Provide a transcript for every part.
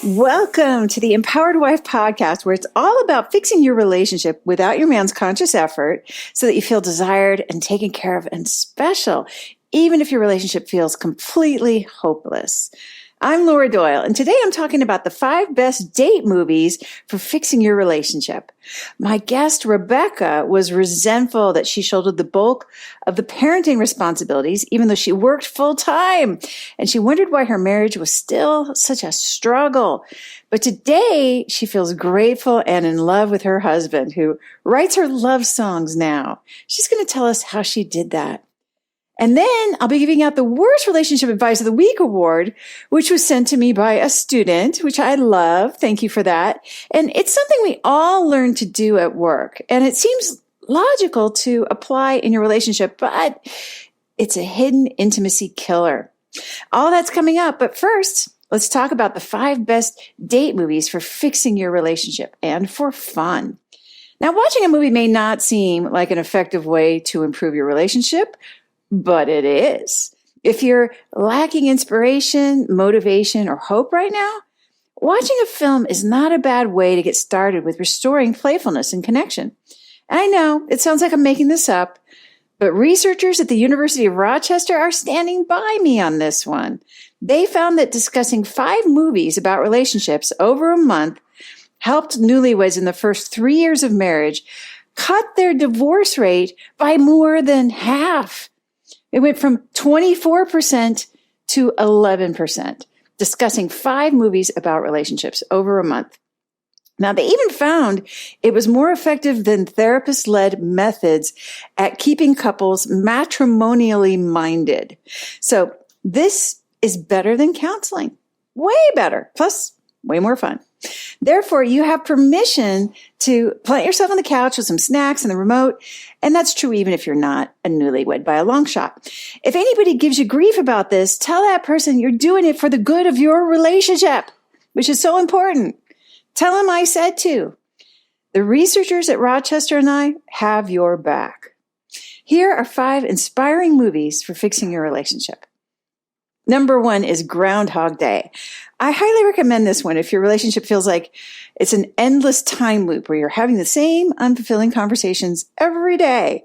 Welcome to the Empowered Wife podcast, where it's all about fixing your relationship without your man's conscious effort so that you feel desired and taken care of and special, even if your relationship feels completely hopeless. I'm Laura Doyle, and today I'm talking about the 5 best date movies for fixing your relationship. My guest, Rebecca, was resentful that she shouldered the bulk of the parenting responsibilities, even though she worked full time, and she wondered why her marriage was still such a struggle. But today, she feels grateful and in love with her husband, who writes her love songs now. She's going to tell us how she did that. And then I'll be giving out the Worst Relationship Advice of the Week award, which was sent to me by a student, which I love. Thank you for that. And it's something we all learn to do at work. And it seems logical to apply in your relationship, but it's a hidden intimacy killer. All that's coming up. But first, let's talk about the 5 best date movies for fixing your relationship and for fun. Now, watching a movie may not seem like an effective way to improve your relationship, but it is. If you're lacking inspiration, motivation, or hope right now, watching a film is not a bad way to get started with restoring playfulness and connection. And I know it sounds like I'm making this up, but researchers at the University of Rochester are standing by me on this one. They found that discussing 5 movies about relationships over a month helped newlyweds in the first 3 years of marriage cut their divorce rate by more than half. It went from 24% to 11%, discussing 5 movies about relationships over a month. Now, they even found it was more effective than therapist-led methods at keeping couples matrimonially minded. So this is better than counseling. Way better. Plus, way more fun. Therefore, you have permission to plant yourself on the couch with some snacks and the remote. And that's true even if you're not a newlywed by a long shot. If anybody gives you grief about this, tell that person you're doing it for the good of your relationship, which is so important. Tell them I said to. The researchers at Rochester and I have your back. Here are 5 inspiring movies for fixing your relationship. Number 1 is Groundhog Day. I highly recommend this one if your relationship feels like it's an endless time loop where you're having the same unfulfilling conversations every day.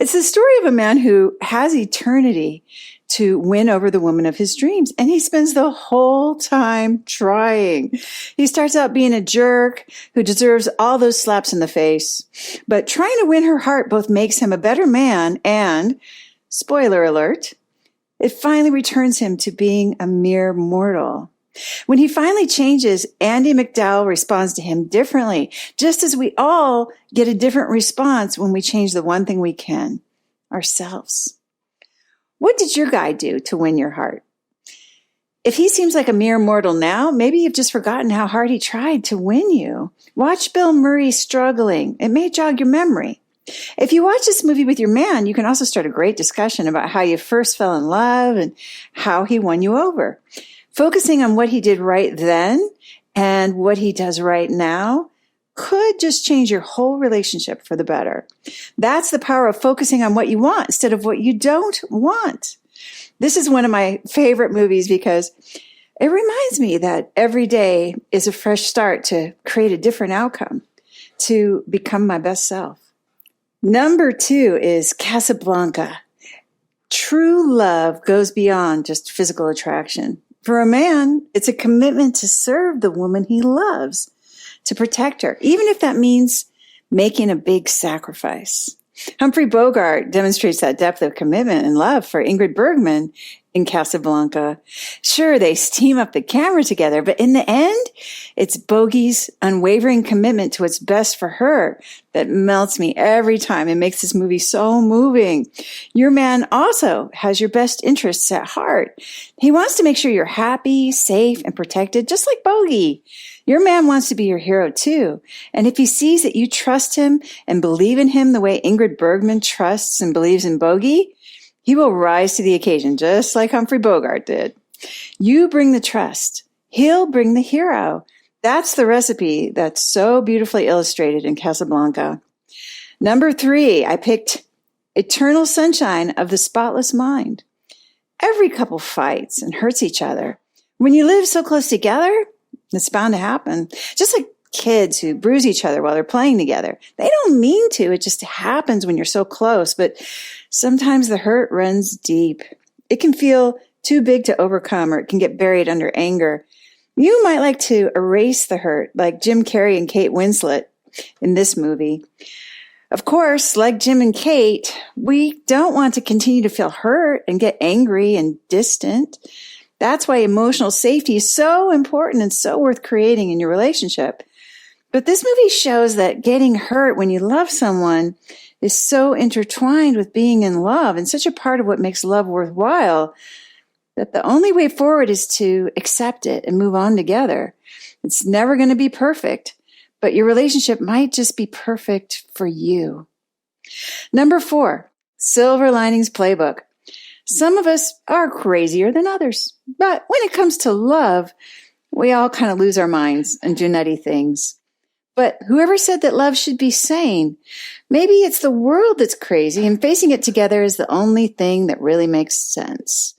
It's the story of a man who has eternity to win over the woman of his dreams, and he spends the whole time trying. He starts out being a jerk who deserves all those slaps in the face, but trying to win her heart both makes him a better man and, spoiler alert, it finally returns him to being a mere mortal. When he finally changes, Andie MacDowell responds to him differently, just as we all get a different response when we change the one thing we can, ourselves. What did your guy do to win your heart? If he seems like a mere mortal now, maybe you've just forgotten how hard he tried to win you. Watch Bill Murray struggling. It may jog your memory. If you watch this movie with your man, you can also start a great discussion about how you first fell in love and how he won you over. Focusing on what he did right then and what he does right now could just change your whole relationship for the better. That's the power of focusing on what you want instead of what you don't want. This is one of my favorite movies because it reminds me that every day is a fresh start to create a different outcome, to become my best self. Number 2 is Casablanca. True love goes beyond just physical attraction. For a man, it's a commitment to serve the woman he loves, to protect her, even if that means making a big sacrifice. Humphrey Bogart demonstrates that depth of commitment and love for Ingrid Bergman in Casablanca. Sure, they steam up the camera together, but in the end, it's Bogey's unwavering commitment to what's best for her that melts me every time and makes this movie so moving. Your man also has your best interests at heart. He wants to make sure you're happy, safe, and protected, just like Bogey. Your man wants to be your hero too. And if he sees that you trust him and believe in him the way Ingrid Bergman trusts and believes in Bogey, he will rise to the occasion, just like Humphrey Bogart did. You bring the trust. He'll bring the hero. That's the recipe that's so beautifully illustrated in Casablanca. Number 3, I picked Eternal Sunshine of the Spotless Mind. Every couple fights and hurts each other. When you live so close together, It's bound to happen. Just like kids who bruise each other while they're playing together. They don't mean to. It just happens when you're so close. But sometimes the hurt runs deep. It can feel too big to overcome, or it can get buried under anger. You might like to erase the hurt, like Jim Carrey and Kate Winslet in this movie. Of course, like Jim and Kate, we don't want to continue to feel hurt and get angry and distant. That's why emotional safety is so important and so worth creating in your relationship. But this movie shows that getting hurt when you love someone is so intertwined with being in love and such a part of what makes love worthwhile that the only way forward is to accept it and move on together. It's never going to be perfect, but your relationship might just be perfect for you. Number 4, Silver Linings Playbook. Some of us are crazier than others, but when it comes to love, we all kind of lose our minds and do nutty things. But whoever said that love should be sane? Maybe it's the world that's crazy, and facing it together is the only thing that really makes sense.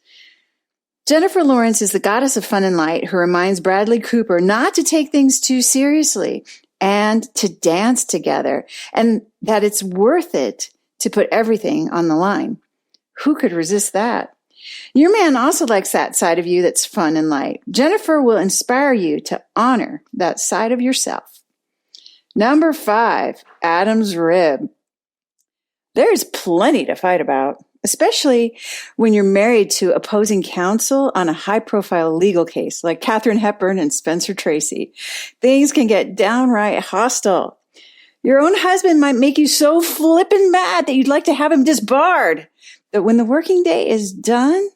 Jennifer Lawrence is the goddess of fun and light who reminds Bradley Cooper not to take things too seriously and to dance together, and that it's worth it to put everything on the line. Who could resist that? Your man also likes that side of you that's fun and light. Jennifer will inspire you to honor that side of yourself. Number 5, Adam's rib. There's plenty to fight about, especially when you're married to opposing counsel on a high-profile legal case like Katharine Hepburn and Spencer Tracy. Things can get downright hostile. Your own husband might make you so flippin' mad that you'd like to have him disbarred. But when the working day is done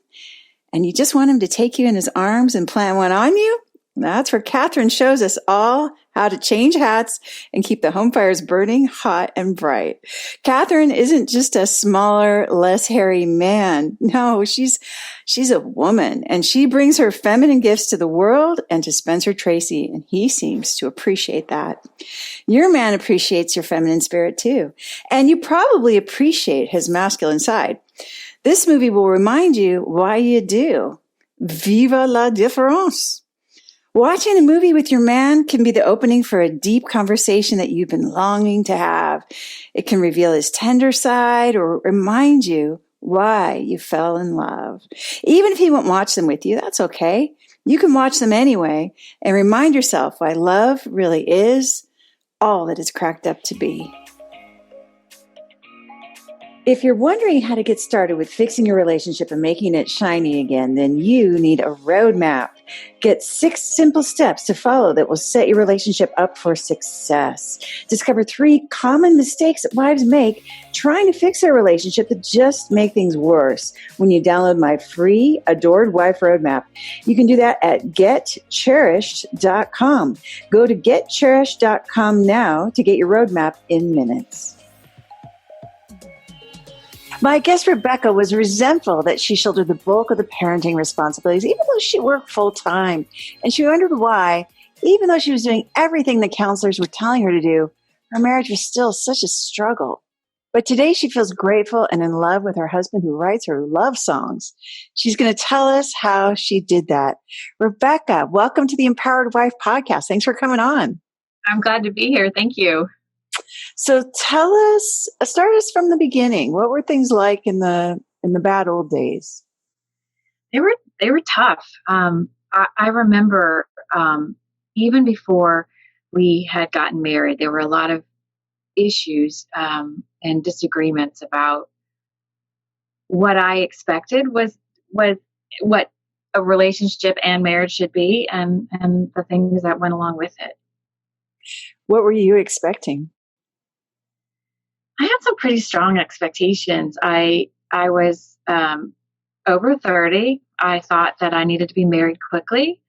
and you just want him to take you in his arms and plant one on you, that's where Katharine shows us all how to change hats and keep the home fires burning hot and bright. Katharine isn't just a smaller, less hairy man. No, she's a woman, and she brings her feminine gifts to the world and to Spencer Tracy, and he seems to appreciate that. Your man appreciates your feminine spirit too, and you probably appreciate his masculine side. This movie will remind you why you do. Viva la différence. Watching a movie with your man can be the opening for a deep conversation that you've been longing to have. It can reveal his tender side or remind you why you fell in love. Even if he won't watch them with you, that's okay. You can watch them anyway and remind yourself why love really is all that it's cracked up to be. If you're wondering how to get started with fixing your relationship and making it shiny again, then you need a roadmap. Get 6 simple steps to follow that will set your relationship up for success. Discover 3 common mistakes that wives make trying to fix their relationship that just make things worse when you download my free Adored Wife Roadmap. You can do that at getcherished.com. Go to getcherished.com now to get your roadmap in minutes. My guest, Rebecca, was resentful that she shouldered the bulk of the parenting responsibilities, even though she worked full-time. And she wondered why, even though she was doing everything the counselors were telling her to do, her marriage was still such a struggle. But today she feels grateful and in love with her husband who writes her love songs. She's going to tell us how she did that. Rebecca, welcome to the Empowered Wife Podcast. Thanks for coming on. I'm glad to be here. Thank you. So start us from the beginning. What were things like in the bad old days? They were tough. I remember even before we had gotten married, there were a lot of issues and disagreements about what I expected was what a relationship and marriage should be, and the things that went along with it. What were you expecting? I had some pretty strong expectations. I was over 30. I thought that I needed to be married quickly,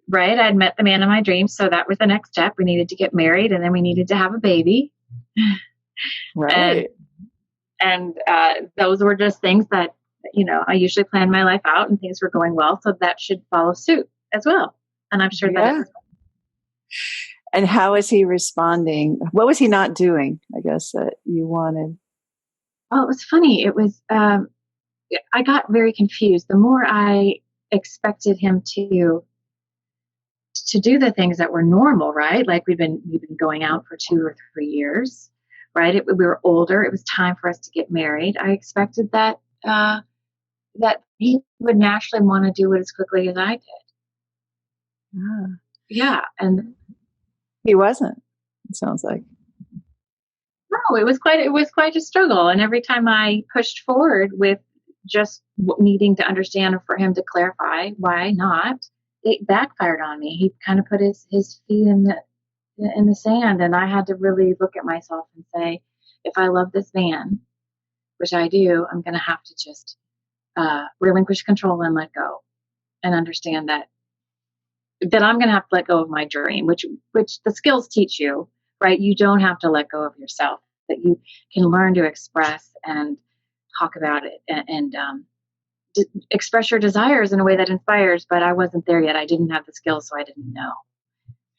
right? I'd met the man of my dreams, so that was the next step. We needed to get married, and then we needed to have a baby. Right. And those were just things that, I usually plan my life out, and things were going well, so that should follow suit as well. And I'm sure that it was. And how is he responding? What was he not doing, I guess, that you wanted? Well, it was funny. It was, I got very confused. The more I expected him to to do the things that were normal, right? Like we've been going out for 2 or 3 years, right? We were older. It was time for us to get married. I expected that that he would naturally want to do it as quickly as I did. Yeah. Yeah, and He wasn't, it sounds like. no, it was quite a struggle. And every time I pushed forward with just needing to understand for him to clarify why not, it backfired on me. He kind of put his feet in the sand, and I had to really look at myself and say, if I love this man, which I do, I'm going to have to just relinquish control and let go, and understand that I'm going to have to let go of my dream, which the skills teach you, right? You don't have to let go of yourself, that you can learn to express and talk about it and express your desires in a way that inspires. But I wasn't there yet. I didn't have the skills, so I didn't know.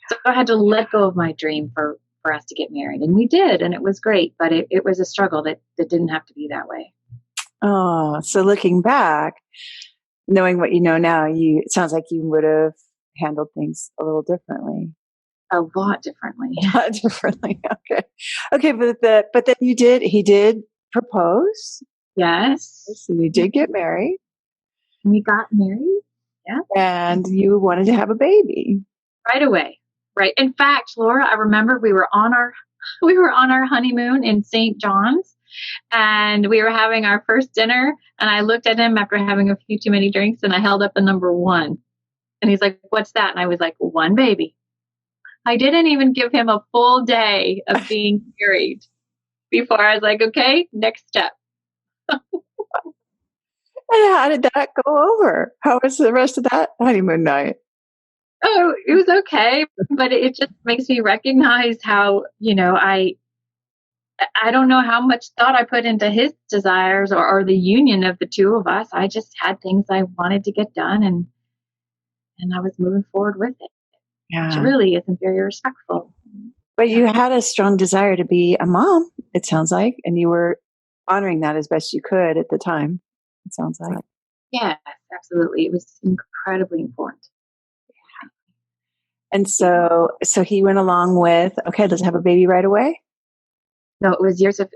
So I had to let go of my dream for us to get married. And we did, and it was great, but it was a struggle that didn't have to be that way. Oh, so looking back, knowing what you know now, it sounds like you would have handled things a little differently. A lot differently. A lot differently. Okay. Okay, but then he did propose. Yes. So you did get married. We got married. Yeah. And you wanted to have a baby. Right away. Right. In fact, Laura, I remember we were on our honeymoon in St. John's, and we were having our first dinner, and I looked at him after having a few too many drinks, and I held up the number 1. And he's like, "What's that?" And I was like, 1 baby. I didn't even give him a full day of being married before I was like, okay, next step. And how did that go over? How was the rest of that honeymoon night? Oh, it was okay, but it just makes me recognize how, I don't know how much thought I put into his desires or the union of the two of us. I just had things I wanted to get done, and I was moving forward with it. Yeah. Which really isn't very respectful. But you had a strong desire to be a mom, it sounds like, and you were honoring that as best you could at the time, it sounds like. Yes, absolutely. It was incredibly important. And so he went along with, okay, let's have a baby right away. No, it was years that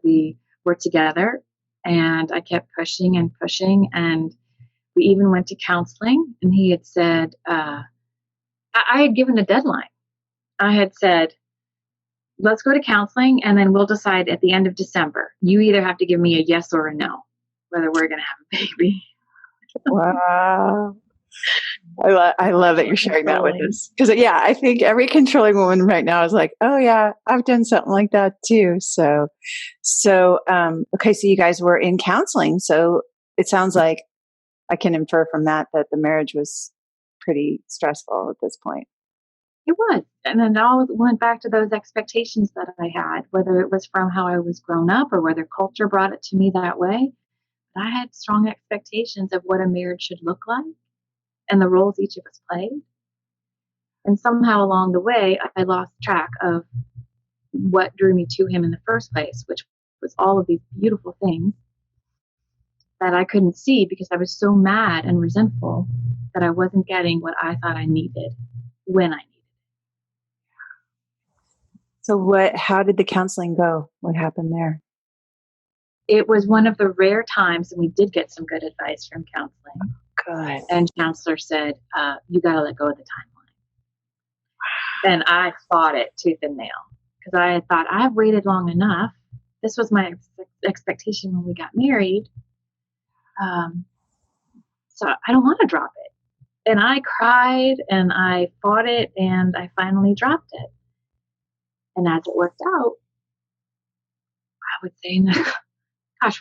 we were together, and I kept pushing and pushing, and we even went to counseling. And he had said, I had given a deadline. I had said, let's go to counseling, and then we'll decide at the end of December. You either have to give me a yes or a no, whether we're going to have a baby. Wow. I love that you're sharing that with us. Because, yeah, I think every controlling woman right now is like, oh, yeah, I've done something like that too. So, okay, so you guys were in counseling. So it sounds like I can infer from that the marriage was pretty stressful at this point. It was. And then it all went back to those expectations that I had, whether it was from how I was grown up or whether culture brought it to me that way. But I had strong expectations of what a marriage should look like and the roles each of us played. And somehow along the way, I lost track of what drew me to him in the first place, which was all of these beautiful things that I couldn't see because I was so mad and resentful that I wasn't getting what I thought I needed when I needed. So how did the counseling go? What happened there? It was one of the rare times, and we did get some good advice from counseling. Good. And counselor said, you got to let go of the timeline. And I fought it tooth and nail because I had thought I've waited long enough. This was my expectation when we got married. So I don't want to drop it. And I cried and I fought it and I finally dropped it. And as it worked out, I would say,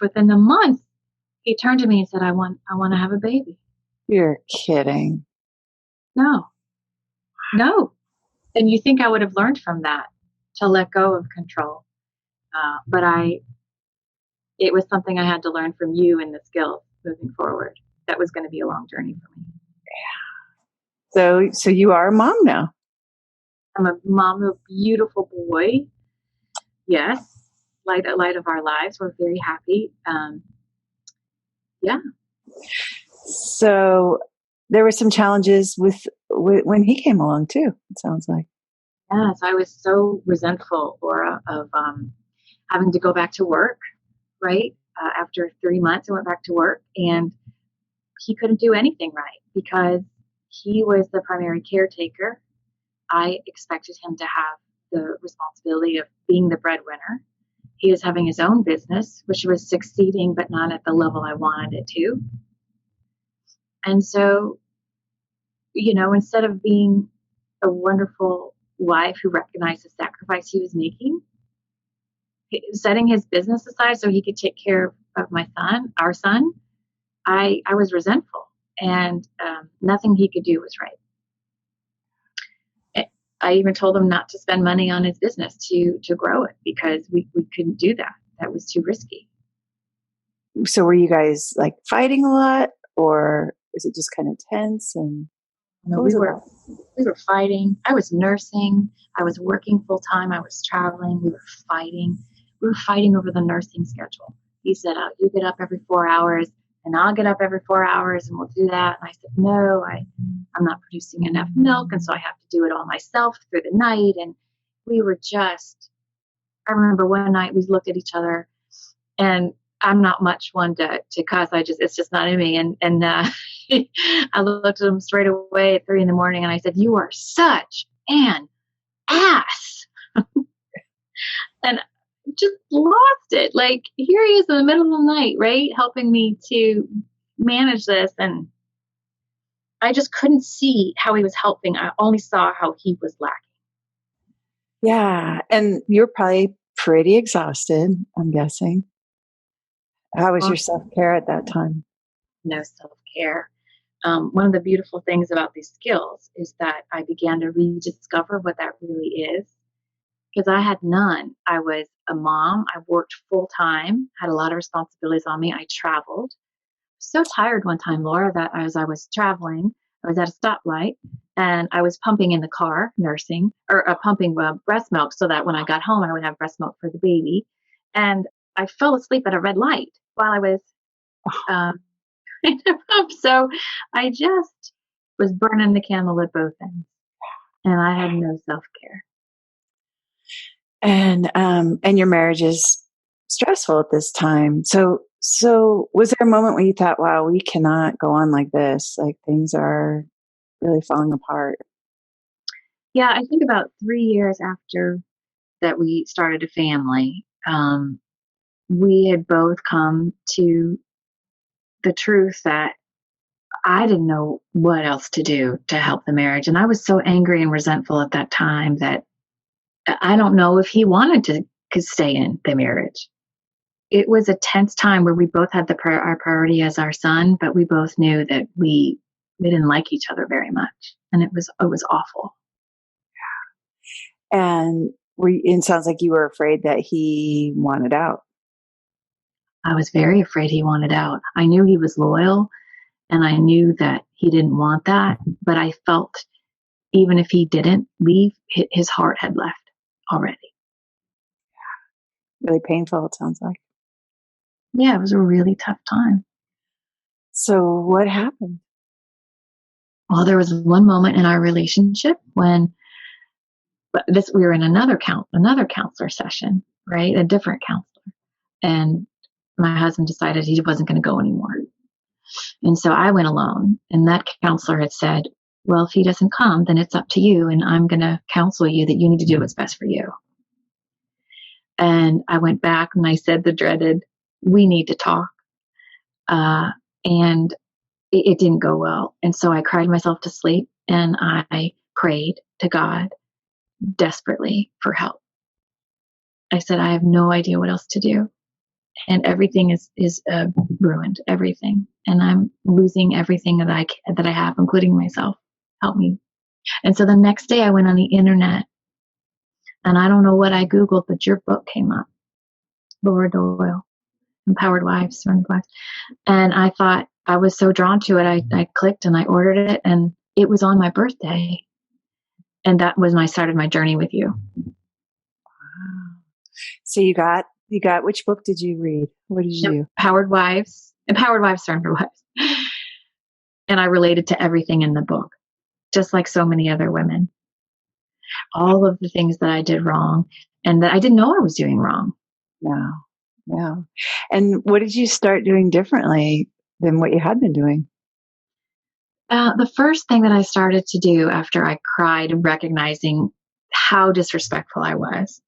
within the month, he turned to me and said, I want to have a baby. You're kidding. No. And you think I would have learned from that to let go of control. But it was something I had to learn from you and the skills moving forward. That was going to be a long journey for me. Yeah. So you are a mom now. I'm a mom of a beautiful boy. Yes. Light of our lives. We're very happy. Yeah. So there were some challenges with when he came along too, it sounds like. Yes, I was so resentful, Laura, of having to go back to work, right? After 3 months, I went back to work and he couldn't do anything right because he was the primary caretaker. I expected him to have the responsibility of being the breadwinner. He was having his own business, which was succeeding, but not at the level I wanted it to. And so, instead of being a wonderful wife who recognized the sacrifice he was making, setting his business aside so he could take care of my son, our son, I was resentful, and nothing he could do was right. I even told him not to spend money on his business to grow it because we couldn't do that. That was too risky. So were you guys like fighting a lot, or is it just kind of tense? And what was it like? We were fighting. I was nursing. I was working full time. I was traveling. We were fighting. We were fighting over the nursing schedule. He said, "Oh, you get up every 4 hours, and I'll get up every 4 hours, and we'll do that." And I said, "No, I'm not producing enough milk, and so I have to do it all myself through the night." And we were just. I remember one night we looked at each other, and I'm not much one to cuss. It's just not in me. And I looked at him straight away at 3 a.m. and I said, "You are such an ass." And just lost it. Like, here he is in the middle of the night, right? Helping me to manage this. And I just couldn't see how he was helping. I only saw how he was lacking. Yeah. And you're probably pretty exhausted, I'm guessing. How was your self-care at that time? No self-care. One of the beautiful things about these skills is that I began to rediscover what that really is, because I had none. I was a mom. I worked full time, had a lot of responsibilities on me. I traveled. So tired one time, Laura, that as I was traveling, I was at a stoplight and I was pumping in the car, nursing, or pumping breast milk so that when I got home, I would have breast milk for the baby. And I fell asleep at a red light while I was um, so I just was burning the candle at both ends, and I had no self-care. And your marriage is stressful at this time. So was there a moment when you thought, wow, we cannot go on like this? Like things are really falling apart. Yeah, I think about 3 years after that we started a family, we had both come to the truth that I didn't know what else to do to help the marriage. And I was so angry and resentful at that time that I don't know if he wanted to could stay in the marriage. It was a tense time where we both had our priority as our son, but we both knew that we didn't like each other very much, and it was awful. And it sounds like you were afraid that he wanted out. I was very afraid he wanted out. I knew he was loyal, and I knew that he didn't want that, but I felt even if he didn't leave, his heart had left already. Really painful, it sounds like. Yeah, it was a really tough time. So what happened? Well, there was one moment in our relationship when we were in another counselor session, right? A different counselor. And my husband decided he wasn't going to go anymore. And so I went alone. And that counselor had said, "Well, if he doesn't come, then it's up to you. And I'm going to counsel you that you need to do what's best for you." And I went back and I said the dreaded, "We need to talk." And it didn't go well. And so I cried myself to sleep and I prayed to God desperately for help. I said, "I have no idea what else to do. And everything is ruined, everything. And I'm losing everything that I have, including myself. Help me." And so the next day I went on the internet, and I don't know what I Googled, but your book came up, Laura Doyle, Empowered Wives, Surrendered Wives. And I thought, I was so drawn to it. I clicked and I ordered it, and it was on my birthday. And that was when I started my journey with you. Wow. So you got which book did you read? What did you do? Empowered Wives, Surrendered Wives. And I related to everything in the book, just like so many other women. All of the things that I did wrong and that I didn't know I was doing wrong. Yeah. Yeah. And what did you start doing differently than what you had been doing? The first thing that I started to do after I cried, recognizing how disrespectful I was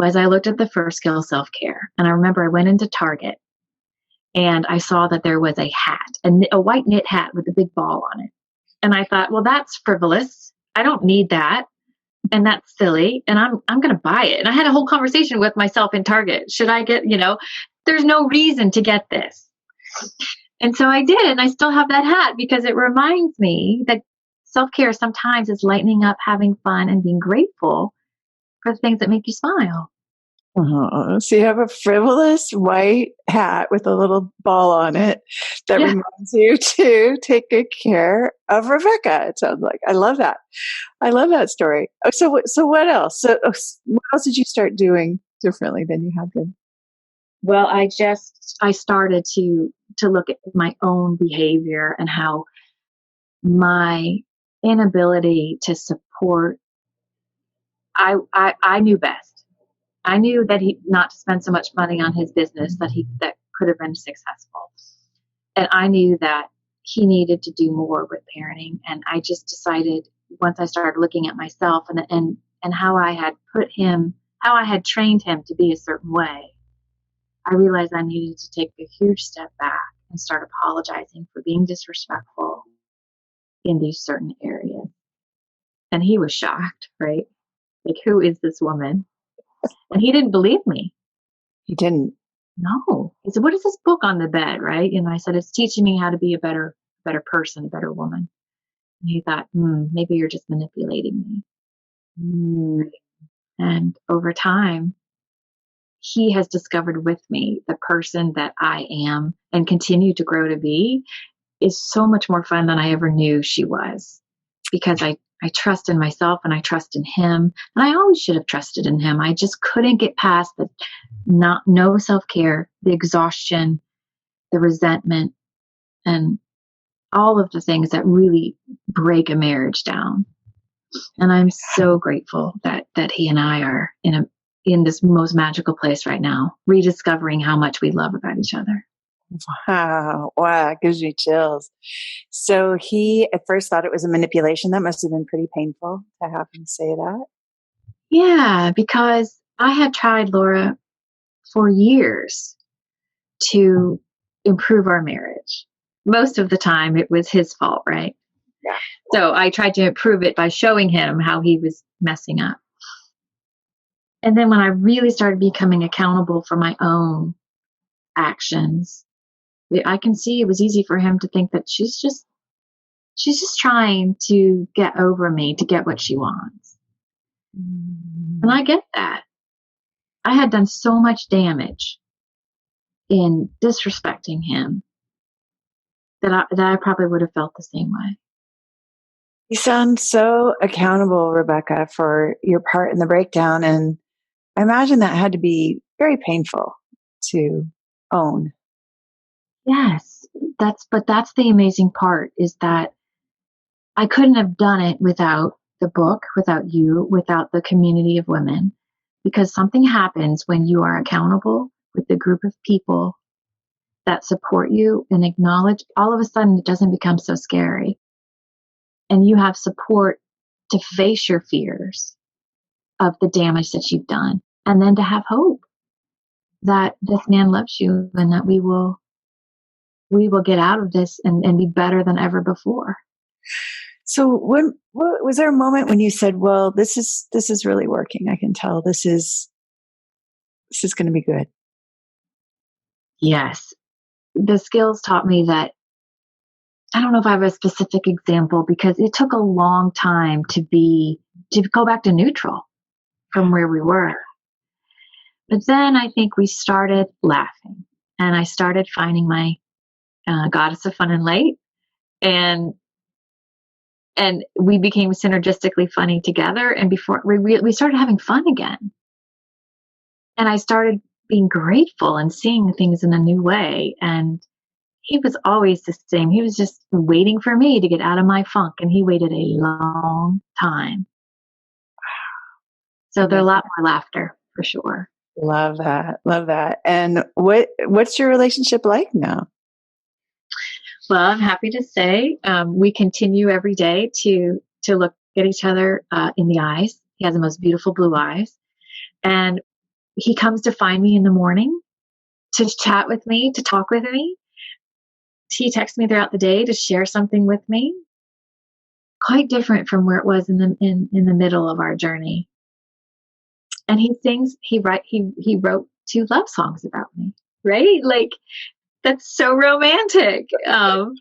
I looked at the first skill, self-care. And I remember I went into Target and I saw that there was a hat, a white knit hat with a big ball on it. And I thought, well, that's frivolous. I don't need that. And that's silly. And I'm going to buy it. And I had a whole conversation with myself in Target. Should I get, there's no reason to get this. And so I did. And I still have that hat because it reminds me that self-care sometimes is lightening up, having fun, and being grateful for the things that make you smile. So you have a frivolous white hat with a little ball on it that reminds you to take good care of Rebecca. It sounds like. I love that. I love that story. Oh, so what else? So what else did you start doing differently than you had been? Well, I started to look at my own behavior and how my inability to support. I knew best. I knew that he not to spend so much money on his business that could have been successful. And I knew that he needed to do more with parenting. And I just decided once I started looking at myself and how I had how I had trained him to be a certain way, I realized I needed to take a huge step back and start apologizing for being disrespectful in these certain areas. And he was shocked, right? Like, who is this woman? And he didn't believe me. He didn't. No. He said, what is this book on the bed, right? And I said, it's teaching me how to be a better person, a better woman. And he thought, maybe you're just manipulating me. And over time, he has discovered with me the person that I am and continue to grow to be is so much more fun than I ever knew she was, because I trust in myself and I trust in him. And I always should have trusted in him. I just couldn't get past the no self-care, the exhaustion, the resentment, and all of the things that really break a marriage down. And I'm so grateful that he and I are in this most magical place right now, rediscovering how much we love about each other. Wow. It gives me chills. So he at first thought it was a manipulation. That must have been pretty painful to have him say that. Yeah, because I had tried, Laura, for years to improve our marriage. Most of the time it was his fault, right? Yeah. So I tried to improve it by showing him how he was messing up. And then when I really started becoming accountable for my own actions, I can see it was easy for him to think that she's just trying to get over me to get what she wants. And I get that. I had done so much damage in disrespecting him that I probably would have felt the same way. You sound so accountable, Rebecca, for your part in the breakdown. And I imagine that had to be very painful to own. Yes, that's the amazing part, is that I couldn't have done it without the book, without you, without the community of women, because something happens when you are accountable with the group of people that support you and acknowledge. All of a sudden, it doesn't become so scary. And you have support to face your fears of the damage that you've done, and then to have hope that this man loves you and that we will get out of this and be better than ever before. So what was there a moment when you said, well, this is really working. I can tell this is going to be good. Yes. The skills taught me that. I don't know if I have a specific example, because it took a long time to go back to neutral from where we were. But then I think we started laughing, and I started finding my goddess of fun and light, and we became synergistically funny together. And before we started having fun again, and I started being grateful and seeing things in a new way. And he was always the same. He was just waiting for me to get out of my funk, and he waited a long time. So there's a lot more laughter for sure. Love that. Love that. And what's your relationship like now? Well, I'm happy to say we continue every day to look at each other in the eyes. He has the most beautiful blue eyes, and he comes to find me in the morning to chat with me, to talk with me. He texts me throughout the day to share something with me. Quite different from where it was in the middle of our journey. And he sings. He wrote 2 love songs about me. Right? Like that's so romantic. And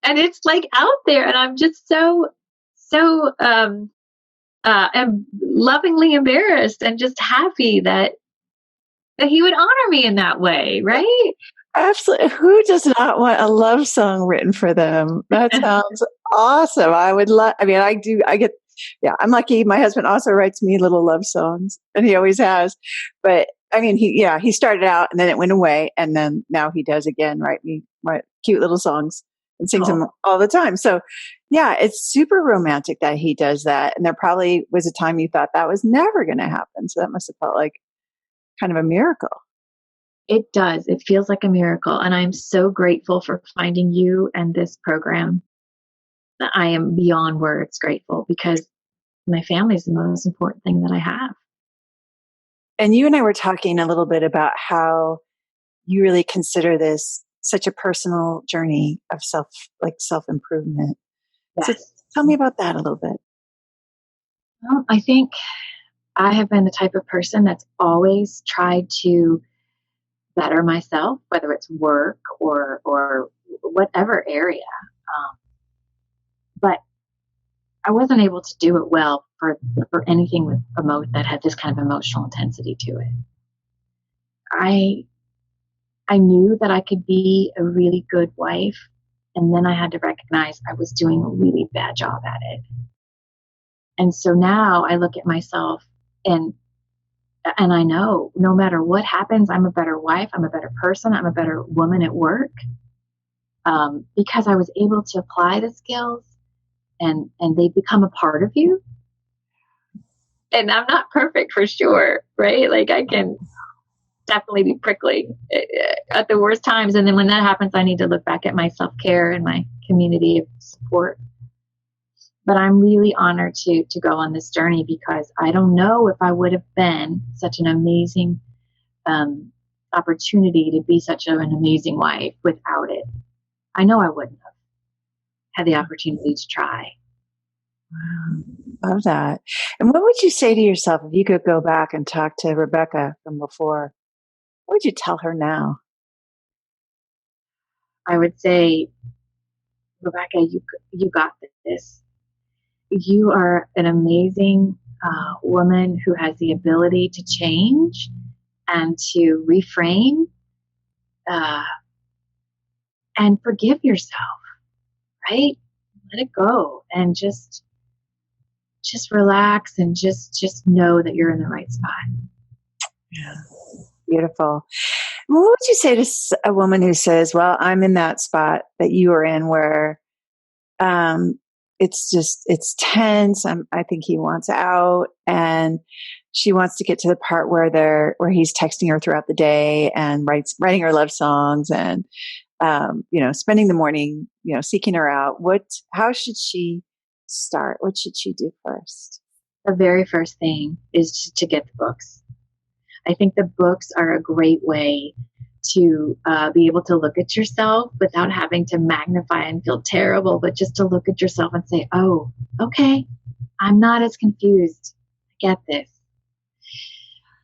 it's like out there, and I'm just so am lovingly embarrassed and just happy that he would honor me in that way, right? Absolutely. Who does not want a love song written for them? That sounds awesome. I would love, I mean, I do, I get, yeah, I'm lucky. My husband also writes me little love songs, and he always has. But I mean, he started out and then it went away. And then now he does again, write me cute little songs and sings them all the time. So yeah, it's super romantic that he does that. And there probably was a time you thought that was never going to happen. So that must have felt like kind of a miracle. It does. It feels like a miracle. And I'm so grateful for finding you and this program. I am beyond words grateful because my family is the most important thing that I have. And you and I were talking a little bit about how you really consider this such a personal journey of self improvement. Yes. So tell me about that a little bit. Well, I think I have been the type of person that's always tried to better myself, whether it's work or whatever area. But I wasn't able to do it well for anything with that had this kind of emotional intensity to it. I knew that I could be a really good wife, and then I had to recognize I was doing a really bad job at it. And so now I look at myself and I know no matter what happens, I'm a better wife, I'm a better person, I'm a better woman at work, because I was able to apply the skills and they become a part of you. And I'm not perfect for sure, right? Like I can definitely be prickly at the worst times. And then when that happens, I need to look back at my self-care and my community of support. But I'm really honored to go on this journey because I don't know if I would have been such an amazing opportunity to be such an amazing wife without it. I know I wouldn't have had the opportunity to try. Wow. Love that. And what would you say to yourself if you could go back and talk to Rebecca from before? What would you tell her now? I would say, Rebecca, you got this. You are an amazing woman who has the ability to change and to reframe and forgive yourself, right? Let it go and just relax and just know that you're in the right spot. Yeah. Beautiful. What would you say to a woman who says, well, I'm in that spot that you are in where it's tense. I think he wants out, and she wants to get to the part where he's texting her throughout the day and writing her love songs and, spending the morning, seeking her out. How should she start? What should she do first? The very first thing is to get the books. I think the books are a great way to be able to look at yourself without having to magnify and feel terrible, but just to look at yourself and say, oh, okay, I'm not as confused. I get this.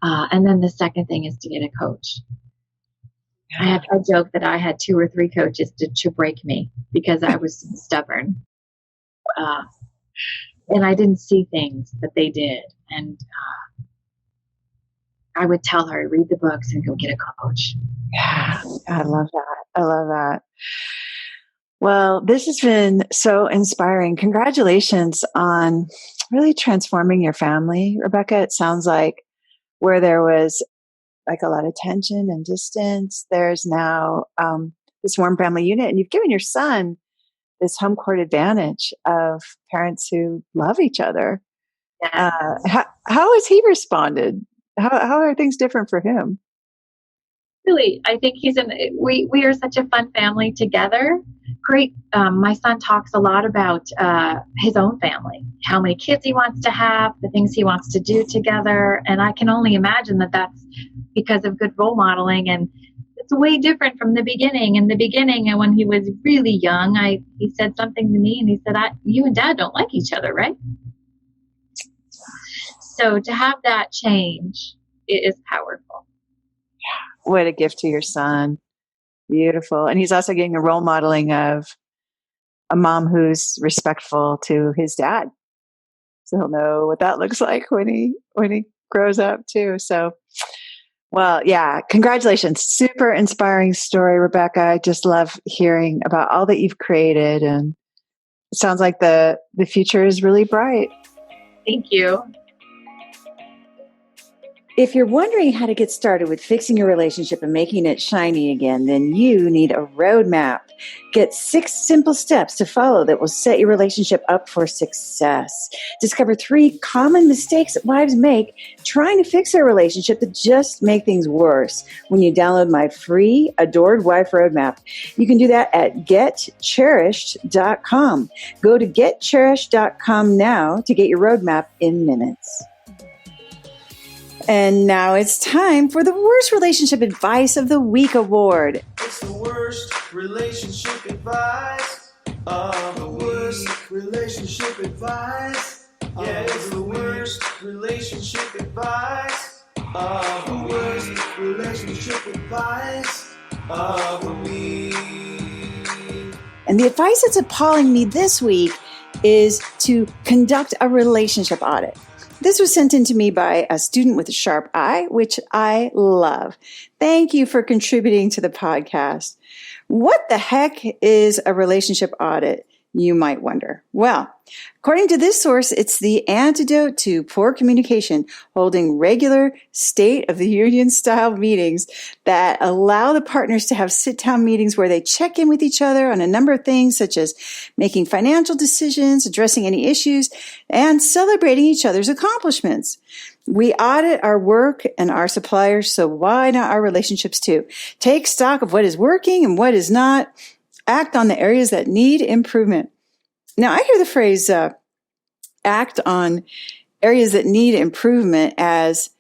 And then the second thing is to get a coach. I joke that I had 2 or 3 coaches to break me because I was stubborn. And I didn't see things that they did. And I would tell her, read the books and go get a coach. Yeah, I love that. I love that. Well, this has been so inspiring. Congratulations on really transforming your family, Rebecca. It sounds like where there was like a lot of tension and distance, there's now this warm family unit, and you've given your son this home court advantage of parents who love each other. Yes. How has he responded? How are things different for him? Really, I think we are such a fun family together. Great. My son talks a lot about his own family, how many kids he wants to have, the things he wants to do together. And I can only imagine that that's because of good role modeling. And it's way different from the beginning. In the beginning, and when he was really young, he said something to me, and he said, "You and Dad don't like each other, right?" So to have that change, it is powerful. What a gift to your son. Beautiful. And he's also getting a role modeling of a mom who's respectful to his dad. So he'll know what that looks like when he grows up too. So, well, yeah, congratulations. Super inspiring story, Rebecca. I just love hearing about all that you've created, and it sounds like the future is really bright. Thank you. If you're wondering how to get started with fixing your relationship and making it shiny again, then you need a roadmap. Get 6 simple steps to follow that will set your relationship up for success. Discover 3 common mistakes that wives make trying to fix their relationship that just make things worse when you download my free Adored Wife Roadmap. You can do that at getcherished.com. Go to getcherished.com now to get your roadmap in minutes. And now it's time for the Worst Relationship Advice of the Week award. It's the worst relationship advice of the worst relationship advice. Yeah, it's the worst relationship advice of the worst relationship advice of the week. And the advice that's appalling me this week is to conduct a relationship audit. This was sent in to me by a student with a sharp eye, which I love. Thank you for contributing to the podcast. What the heck is a relationship audit, you might wonder? Well, according to this source, it's the antidote to poor communication, holding regular State of the Union style meetings that allow the partners to have sit-down meetings where they check in with each other on a number of things, such as making financial decisions, addressing any issues, and celebrating each other's accomplishments. We audit our work and our suppliers, so why not our relationships too? Take stock of what is working and what is not. Act on the areas that need improvement. Now, I hear the phrase act on areas that need improvement as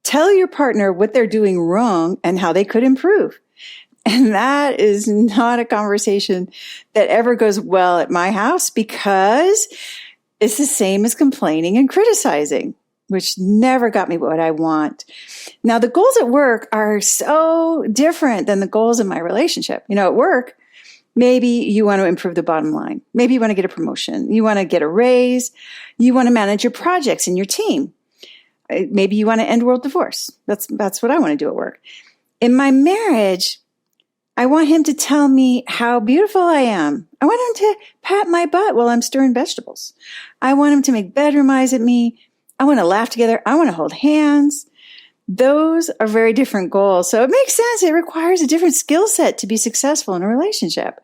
tell your partner what they're doing wrong and how they could improve. And that is not a conversation that ever goes well at my house because it's the same as complaining and criticizing, which never got me what I want. Now, the goals at work are so different than the goals in my relationship. You know, at work, maybe you want to improve the bottom line. Maybe you want to get a promotion. You want to get a raise. You want to manage your projects in your team. Maybe you want to end world divorce. That's what I want to do at work. In my marriage, I want him to tell me how beautiful I am. I want him to pat my butt while I'm stirring vegetables. I want him to make bedroom eyes at me. I want to laugh together. I want to hold hands. Those are very different goals. So it makes sense. It requires a different skill set to be successful in a relationship.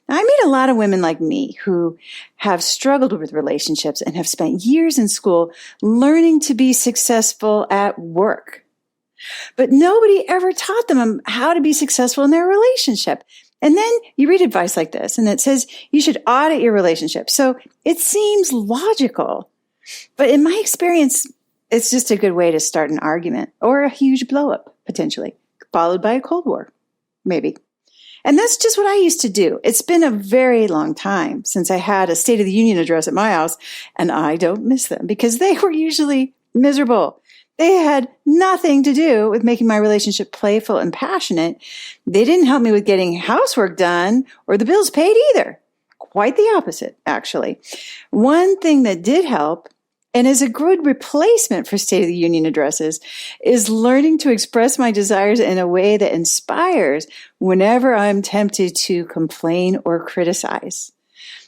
Now, I meet a lot of women like me who have struggled with relationships and have spent years in school learning to be successful at work. But nobody ever taught them how to be successful in their relationship. And then you read advice like this, and it says you should audit your relationship. So it seems logical. But in my experience, it's just a good way to start an argument or a huge blow-up, potentially, followed by a Cold War, maybe. And that's just what I used to do. It's been a very long time since I had a State of the Union address at my house, and I don't miss them because they were usually miserable. They had nothing to do with making my relationship playful and passionate. They didn't help me with getting housework done or the bills paid either. Quite the opposite, actually. One thing that did help and is a good replacement for State of the Union addresses is learning to express my desires in a way that inspires whenever I'm tempted to complain or criticize.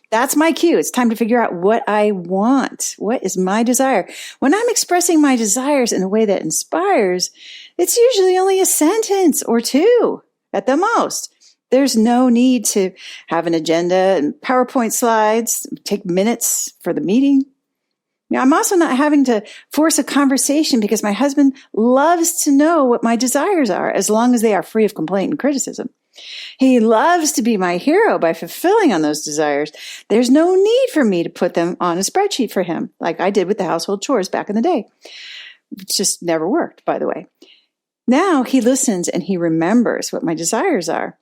That's my cue. It's time to figure out what I want. What is my desire? When I'm expressing my desires in a way that inspires, it's usually only a sentence or 2 at the most. There's no need to have an agenda and PowerPoint slides, take minutes for the meeting. I'm also not having to force a conversation because my husband loves to know what my desires are as long as they are free of complaint and criticism. He loves to be my hero by fulfilling on those desires. There's no need for me to put them on a spreadsheet for him, like I did with the household chores back in the day. It just never worked, by the way. Now he listens and he remembers what my desires are.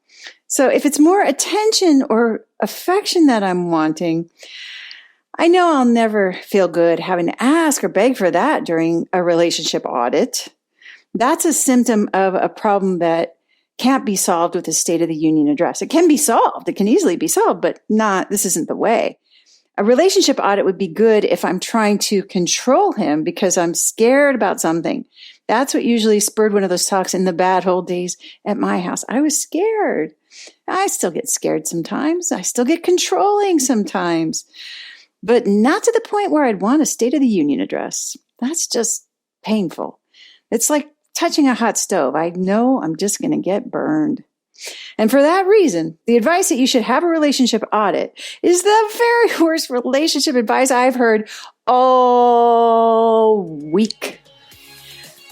So if it's more attention or affection that I'm wanting, I know I'll never feel good having to ask or beg for that during a relationship audit. That's a symptom of a problem that can't be solved with a State of the Union address. It can be solved. It can easily be solved, but this isn't the way. A relationship audit would be good if I'm trying to control him because I'm scared about something. That's what usually spurred one of those talks in the bad old days at my house. I was scared. I still get scared sometimes. I still get controlling sometimes, but not to the point where I'd want a State of the Union address. That's just painful. It's like touching a hot stove. I know I'm just going to get burned. And for that reason, the advice that you should have a relationship audit is the very worst relationship advice I've heard all week.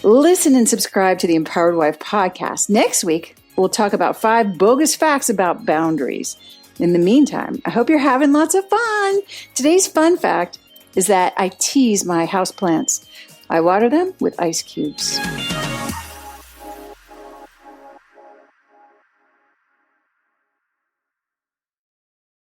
Listen and subscribe to the Empowered Wife podcast. Next week, we'll talk about 5 bogus facts about boundaries. In the meantime, I hope you're having lots of fun. Today's fun fact is that I tease my houseplants. I water them with ice cubes.